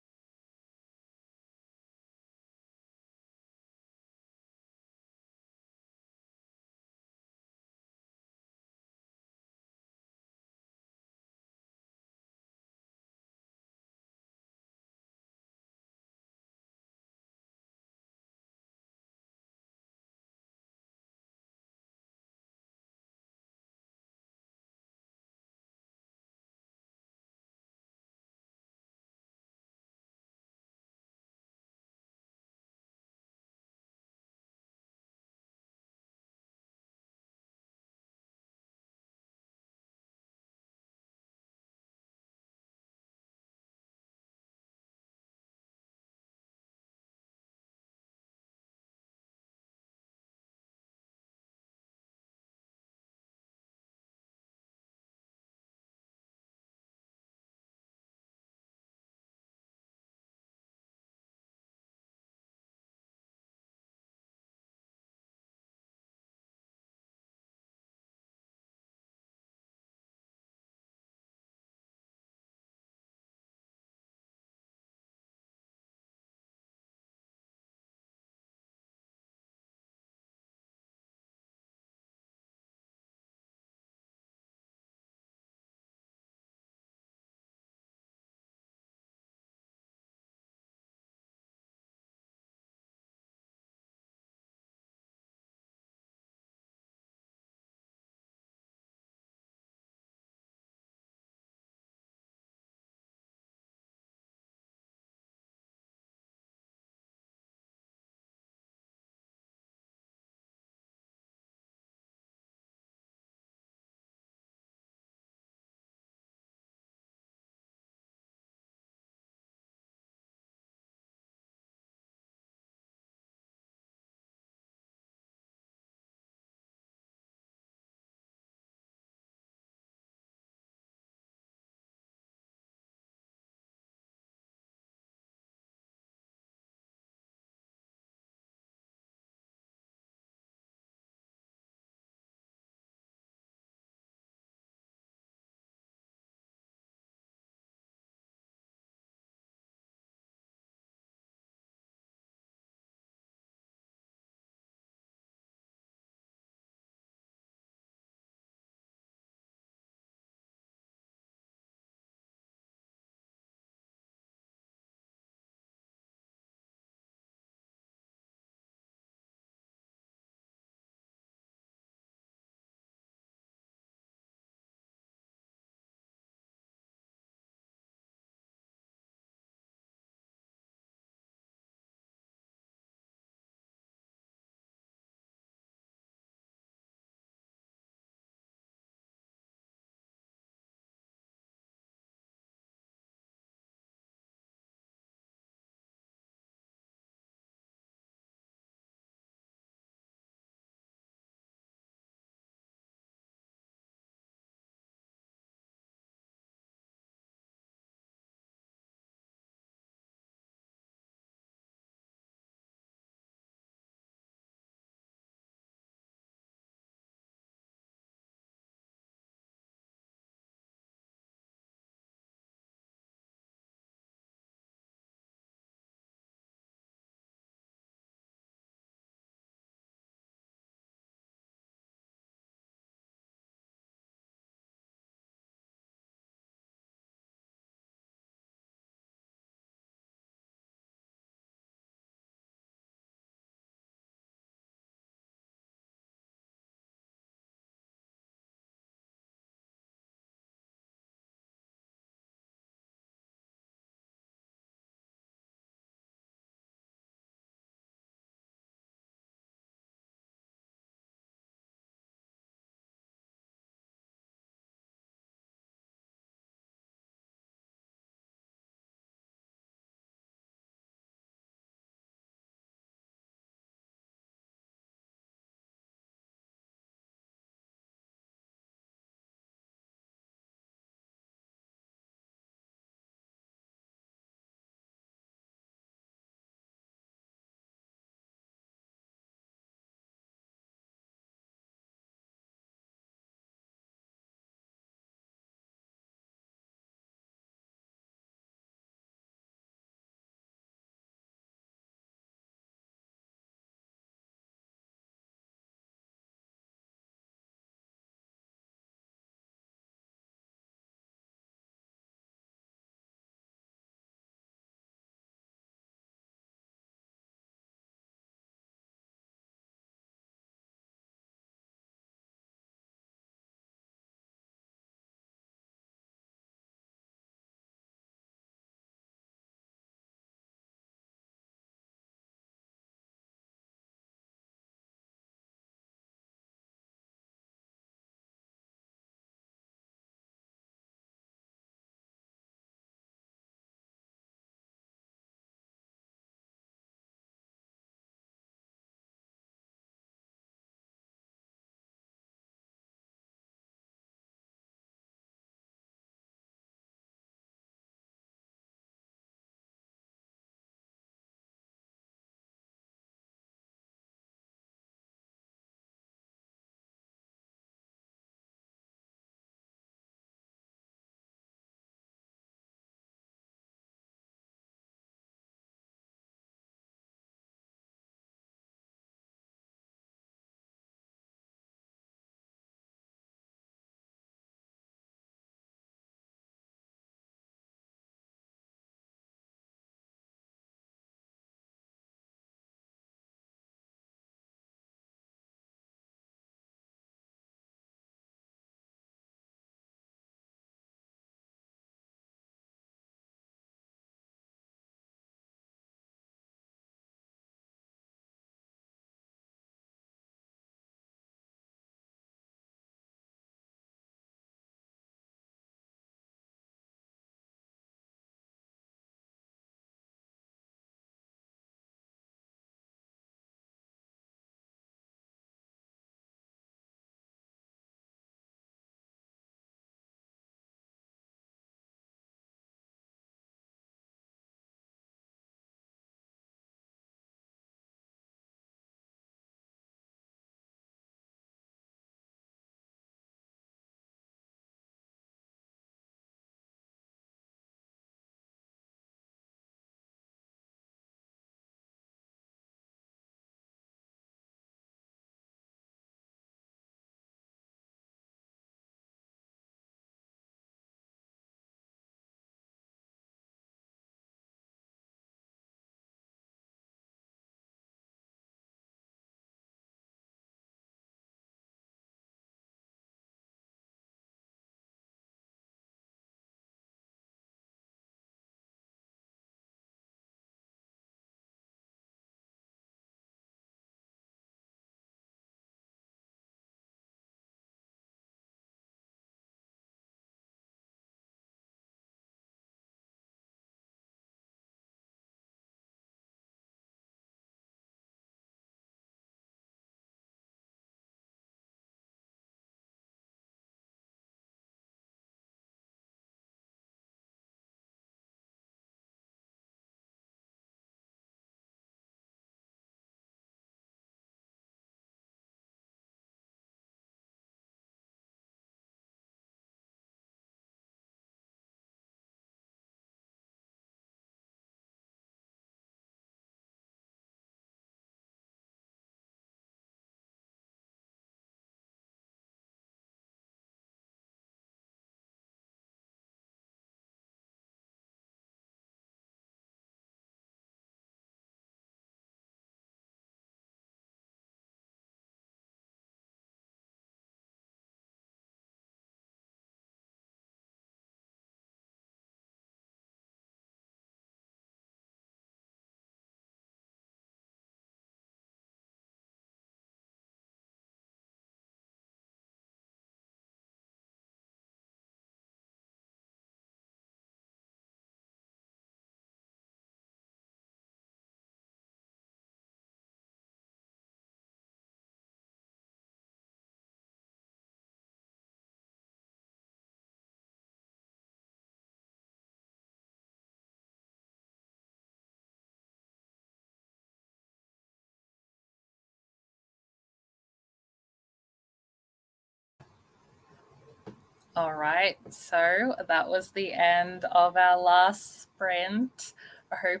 All right, so that was the end of our last sprint. I hope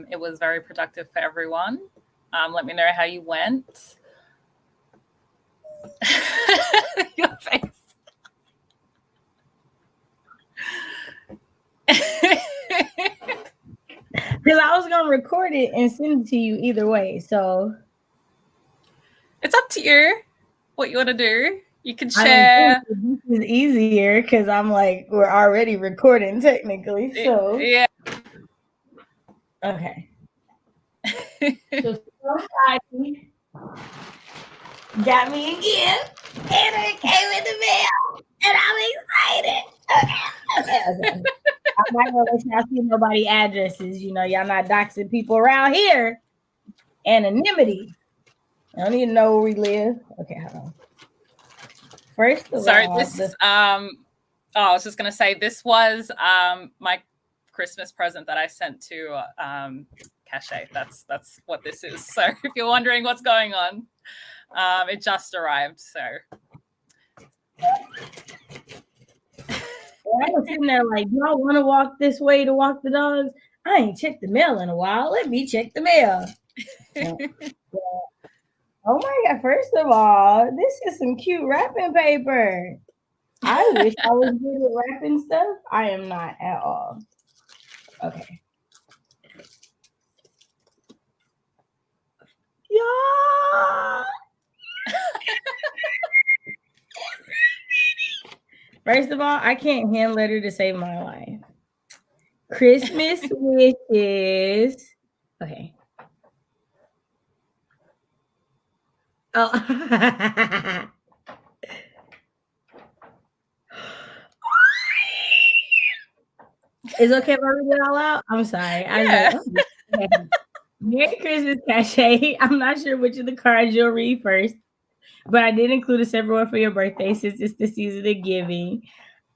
it was very productive for everyone. Let me know how you went. Your face. Because I was going to record it and send it to you either way. So it's up to you what you want to do. You can share. This is easier because I'm like, we're already recording technically. So yeah. Okay. So somebody got me again, and it came in the mail, and I'm excited. Okay. I'm not gonna let y'all see nobody addresses. You know, y'all not doxing people around here. Anonymity. I don't even know where we live. Okay, hold on. First of all, this I was just gonna say this was my Christmas present that I sent to Cache. That's what this is. So if you're wondering what's going on, it just arrived. So I was sitting there like, do I want to walk this way to walk the dogs? I ain't checked the mail in a while. Let me check the mail. Oh my God. First of all, this is some cute wrapping paper. I wish I was good at wrapping stuff. I am not at all. Okay. Yeah. First of all, I can't hand letter to save my life. Christmas wishes. Okay. Oh. It's okay if I read it all out? I'm sorry. yeah. Okay. Merry Christmas, Cache. I'm not sure which of the cards you'll read first, but I did include a separate one for your birthday since it's the season of giving.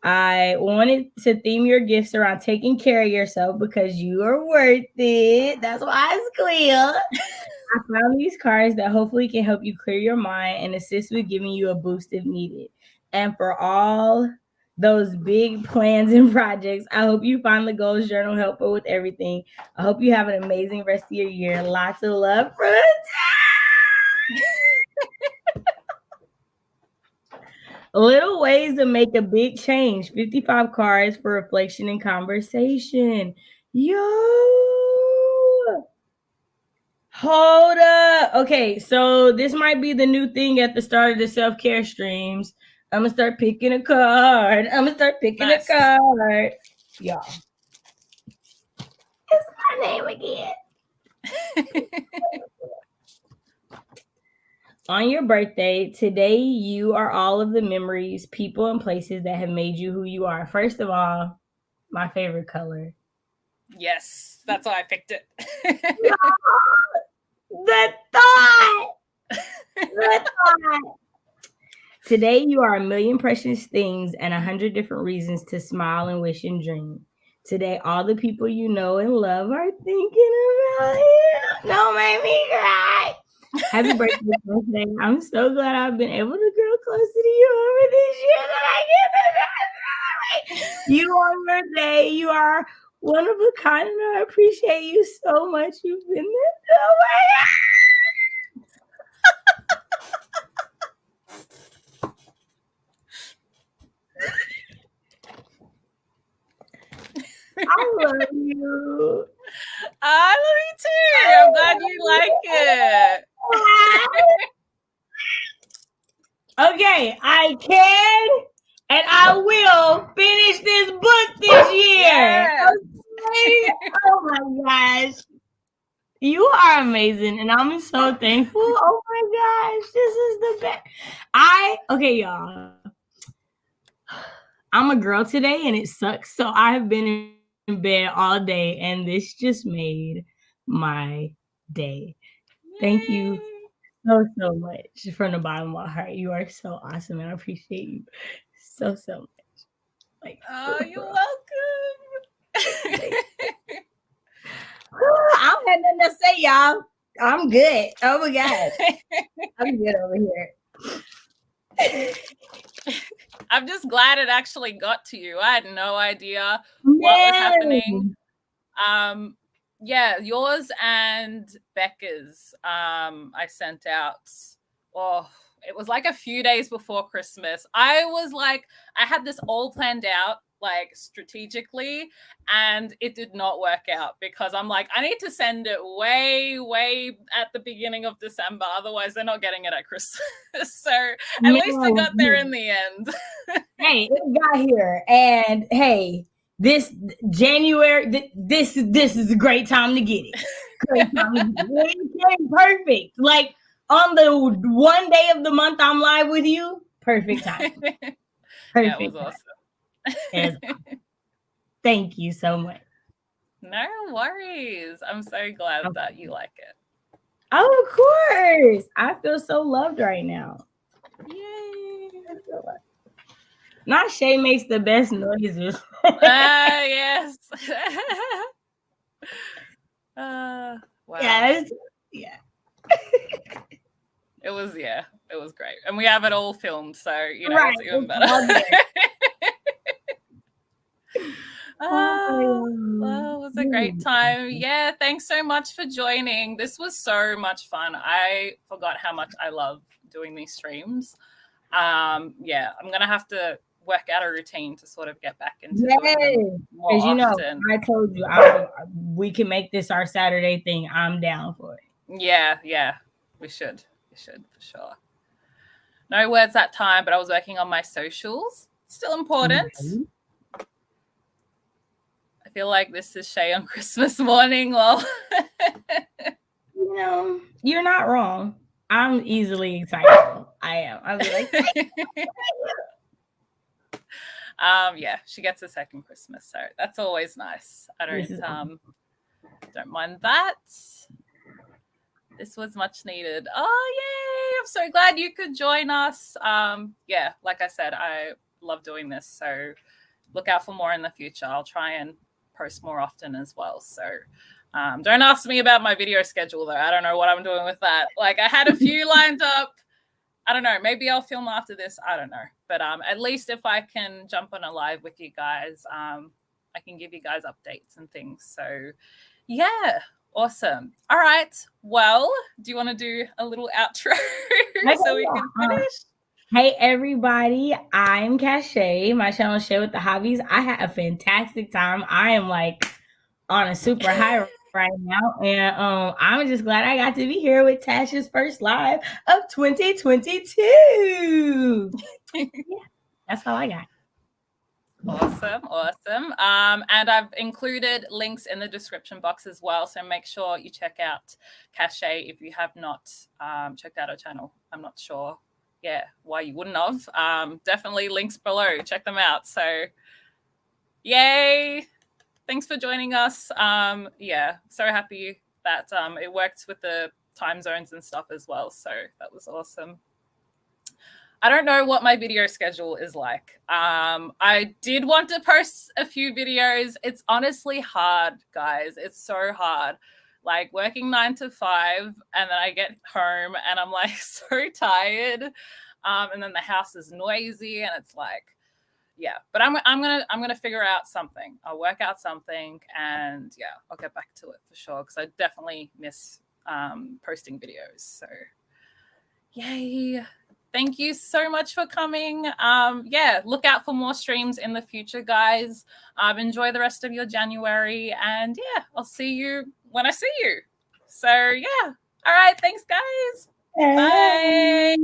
I wanted to theme your gifts around taking care of yourself because you are worth it. That's why it's clear. I found these cards that hopefully can help you clear your mind and assist with giving you a boost if needed. And for all those big plans and projects, I hope you find the goals journal helpful with everything. I hope you have an amazing rest of your year. Lots of love from Little ways to make a big change. 55 cards for reflection and conversation. Yo! Hold up. Okay, so this might be the new thing at the start of the self-care streams. I'm going to start picking a card. Nice. A card. Y'all. It's my name again. On your birthday, today you are all of the memories, people, and places that have made you who you are. First of all, my favorite color. Yes, that's why I picked it. The thought. The thought. Today you are a million precious things and 100 different reasons to smile and wish and dream. Today, all the people you know and love are thinking about you. Don't make me cry. Happy birthday, birthday. I'm so glad I've been able to grow closer to you over this year that I get to celebrate. You on your day. You are one of a kind, and I appreciate you so much. You've been there so much. I love you. I love you too. I'm glad you like it. Okay, I can and I will finish this book this year. Yes. Okay? Oh my gosh. You are amazing, and I'm so thankful. Oh my gosh, this is the best. Okay, y'all. I'm a girl today, and it sucks. So I have been in bed all day, and this just made my day. Thank you so much from the bottom of my heart. You are so awesome, and I appreciate you so much. Like, oh, you're welcome. I don't have nothing to say, y'all. I'm good. Oh my gosh. I'm good over here. I'm just glad it actually got to you. I had no idea what was happening. Yeah, yours and Becca's I sent out. Oh, it was like a few days before Christmas. I had this all planned out, like strategically, and it did not work out because I'm like, I need to send it way at the beginning of December, otherwise they're not getting it at Christmas. So at least it got there in the end. Hey, it got here, and hey, this January, this is a great time to get it. Great time to get it. It came perfect. Like on the one day of the month I'm live with you, perfect time. Perfect. Yeah, it was awesome. Thank you so much. No worries. I'm so glad that you like it. Oh, of course. I feel so loved right now. Yay. Not Shay makes the best noises. Yes. Wow. Yes. Yeah. It was great. And we have it all filmed, so you know, right. it's even better. Well, it was a great time. Yeah, thanks so much for joining. This was so much fun. I forgot how much I love doing these streams. Yeah, I'm gonna have to work out a routine to sort of get back into doing them more often. I told you we can make this our Saturday thing. I'm down for it. Yeah, we should for sure. No words that time, but I was working on my socials. Still important. Mm-hmm. I feel like this is Shay on Christmas morning. Well, you know, you're not wrong. I'm easily excited. I am. I'll be like, yeah, she gets a second Christmas, so that's always nice. I don't mind that. This was much needed. Oh, yay! I'm so glad you could join us. Yeah, like I said, I love doing this, so look out for more in the future. I'll try and post more often as well. So don't ask me about my video schedule, though. I don't know what I'm doing with that. Like, I had a few lined up. I don't know. Maybe I'll film after this. I don't know. But at least if I can jump on a live with you guys, I can give you guys updates and things. So, yeah. Awesome. All right. Well, do you want to do a little outro so we can finish? Hey, everybody. I'm Cache. My channel is Shay with the Hobbies. I had a fantastic time. I am like on a super high right now. And I'm just glad I got to be here with Tasha's first live of 2022. Yeah, that's all I got. Awesome. And I've included links in the description box as well. So make sure you check out Cache if you have not checked out her channel. I'm not sure, why you wouldn't have. Definitely links below. Check them out. So, yay. Thanks for joining us. Yeah, so happy that it worked with the time zones and stuff as well. So that was awesome. I don't know what my video schedule is like. I did want to post a few videos. It's honestly hard, guys. It's so hard. Like working 9 to 5, and then I get home and I'm like so tired. And then the house is noisy, and it's like, yeah. But I'm gonna figure out something. I'll work out something, and yeah, I'll get back to it for sure, because I definitely miss posting videos. So, yay. Thank you so much for coming. Yeah, look out for more streams in the future, guys. Enjoy the rest of your January. And yeah, I'll see you when I see you. So yeah. All right. Thanks, guys. Bye.